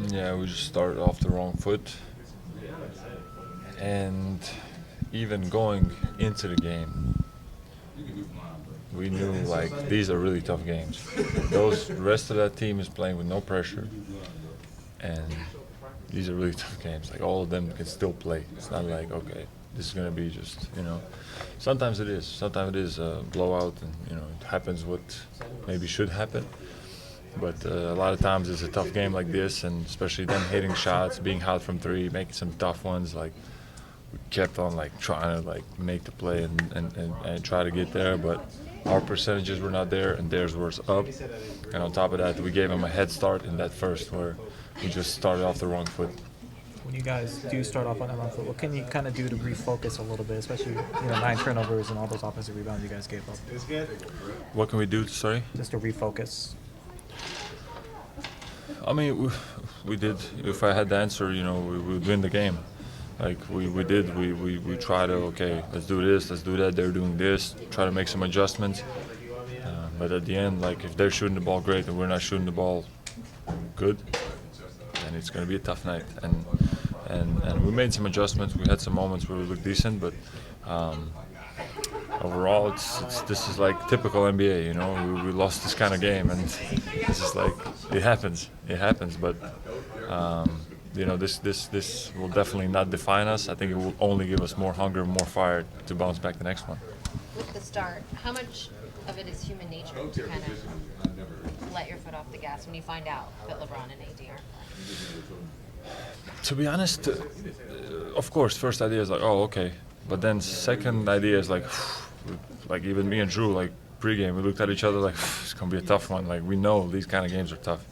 Yeah, we just started off the wrong foot, and even going into the game, we knew like these are really tough games. The rest of that team is playing with no pressure, and these are really tough games. Like all of them can still play. It's not like okay, this is gonna be just Sometimes it is. Sometimes it is a blowout, and it happens what maybe should happen. But a lot of times it's a tough game like this, and especially them hitting shots, being hot from three, making some tough ones. Like we kept on like trying to like make the play and try to get there, but our percentages were not there, and theirs was up. And on top of that, we gave them a head start in that first, where we just started off the wrong foot. When you guys do start off on that wrong foot, what can you kind of do to refocus a little bit, especially 9 turnovers and all those offensive rebounds you guys gave up? What can we do? Sorry. Just to refocus. I mean, we did. If I had the answer, we would win the game. Like we did. We try to, okay, let's do this, let's do that. They're doing this. Try to make some adjustments. But at the end, like if they're shooting the ball great and we're not shooting the ball good, then it's going to be a tough night. And we made some adjustments. We had some moments where we looked decent, but overall, this is like typical NBA. We lost this kind of game, and it's just like it happens. It happens, but this will definitely not define us. I think it will only give us more hunger, more fire to bounce back the next one. With the start, how much of it is human nature to kind of let your foot off the gas when you find out that LeBron and AD aren't playing? To be honest, of course, first idea is like, oh, okay. But then second idea is like even me and Drew, like pregame, we looked at each other like, it's going to be a tough one. Like, we know these kind of games are tough.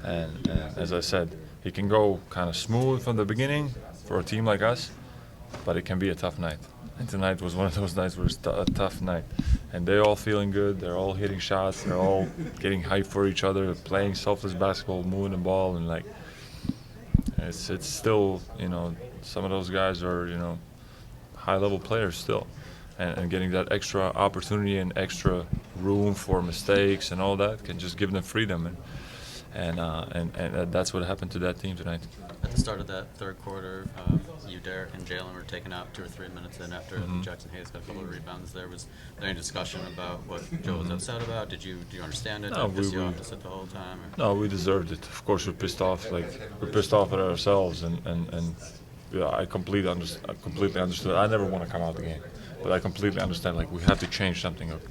And as I said, it can go kind of smooth from the beginning for a team like us, but it can be a tough night. And tonight was one of those nights where it's a tough night. And they're all feeling good. They're all hitting shots. They're all getting hyped for each other, playing selfless basketball, moving the ball. And, like, it's still, some of those guys are, high-level players still. And getting that extra opportunity and extra room for mistakes and all that can just give them freedom. And that's what happened to that team tonight. At the start of that third quarter, you, Derek, and Jalen were taken out 2 or 3 minutes in after Jackson Hayes got a couple of rebounds. There was there any discussion about what Joe was upset about? Do you understand it? No, Did you off to sit the whole time? Or? No, we deserved it. Of course, we're pissed off. Like we're pissed off at ourselves, and yeah, I completely understood. I never want to come out of the game, but I completely understand. Like we have to change something up.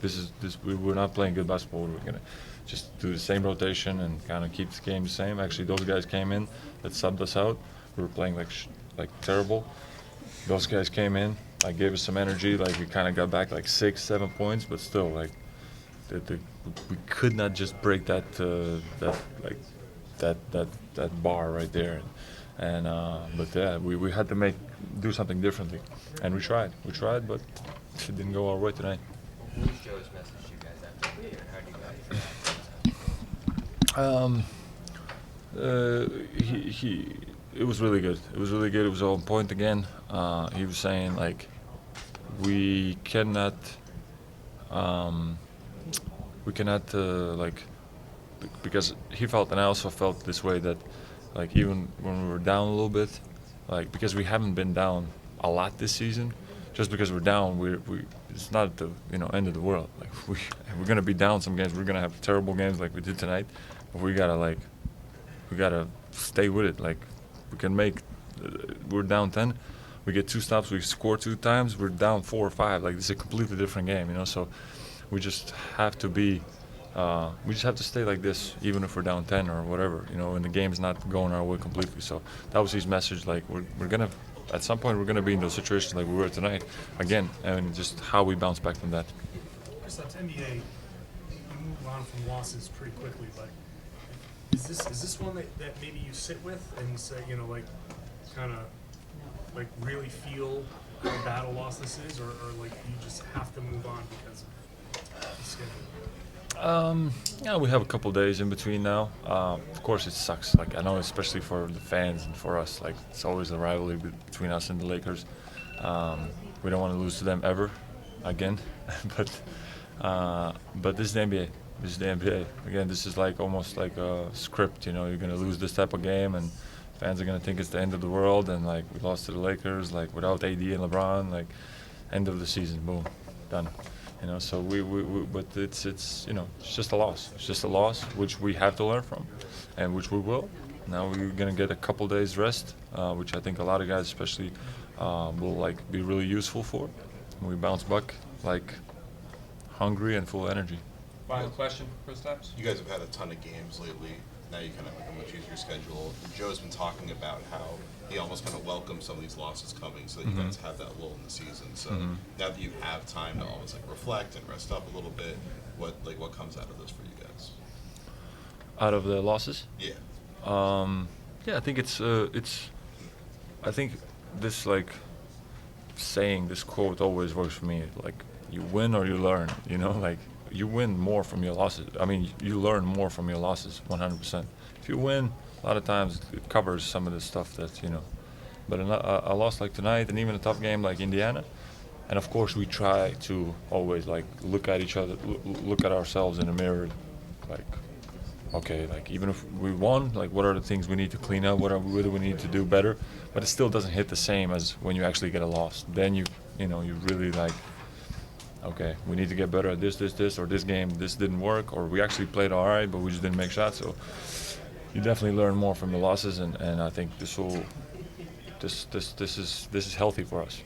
We're not playing good basketball. We're gonna just do the same rotation and kind of keep the game the same. Actually, those guys came in that subbed us out. We were playing like terrible. Those guys came in, like gave us some energy. Like we kind of got back like 6-7 points, but still like we could not just break that bar right there. And but yeah, we had to do something differently, and we tried, but it didn't go our way tonight. What was Joe's message to you guys after the game? How do you guys? It was really good. It was on point again. He was saying like we cannot like, because he felt, and I also felt this way, that like even when we were down a little bit, like because we haven't been down a lot this season, just because we're down, we it's not the end of the world. Like we're gonna be down some games. We're gonna have terrible games like we did tonight, but we gotta stay with it. Like we can we're down 10, we get 2 stops, we score 2 times, we're down 4 or 5. Like this is a completely different game, So we just have to be. We just have to stay like this, even if we're down 10 or whatever, and the game's not going our way completely. So that was his message. Like we're gonna, at some point, we're gonna be in those situations like we were tonight, again, and just how we bounce back from that. Kristaps, NBA, you move on from losses pretty quickly, but is this one that maybe you sit with and say, kind of like really feel how bad a loss this is, or like you just have to move on because of the schedule? Yeah, we have a couple days in between now. Of course, it sucks. Like I know, especially for the fans and for us, like it's always a rivalry between us and the Lakers. We don't want to lose to them ever again. But this is the NBA. This is the NBA. Again, this is like almost like a script. You know, you're gonna lose this type of game, and fans are gonna think it's the end of the world. And like we lost to the Lakers, like without AD and LeBron, like end of the season, boom, done. You know, so we but it's you know, it's just a loss. It's just a loss which we have to learn from, and which we will. Now we're gonna get a couple days rest, which I think a lot of guys, especially, will like be really useful for. We bounce back like hungry and full energy. Final question, Kristaps? You guys have had a ton of games lately. Now you kind of have a much easier schedule. Joe's been talking about how he almost kind of welcomes some of these losses coming so that you guys have that lull in the season. So now that you have time to almost like reflect and rest up a little bit, what comes out of this for you guys? Out of the losses? Yeah. Yeah, I think I think this like saying, this quote always works for me. Like, you win or you learn, you know, like you win more from your losses. I mean, you learn more from your losses, 100%. If you win, a lot of times it covers some of the stuff that, you know. But a loss like tonight, and even a tough game like Indiana, and of course we try to always like look at each other, look at ourselves in the mirror, like, okay, like even if we won, like what are the things we need to clean up? What do we need to do better? But it still doesn't hit the same as when you actually get a loss. Then you really like, okay, we need to get better at this, or this game, this didn't work, or we actually played all right, but we just didn't make shots. So you definitely learn more from the losses, and I think this is healthy for us.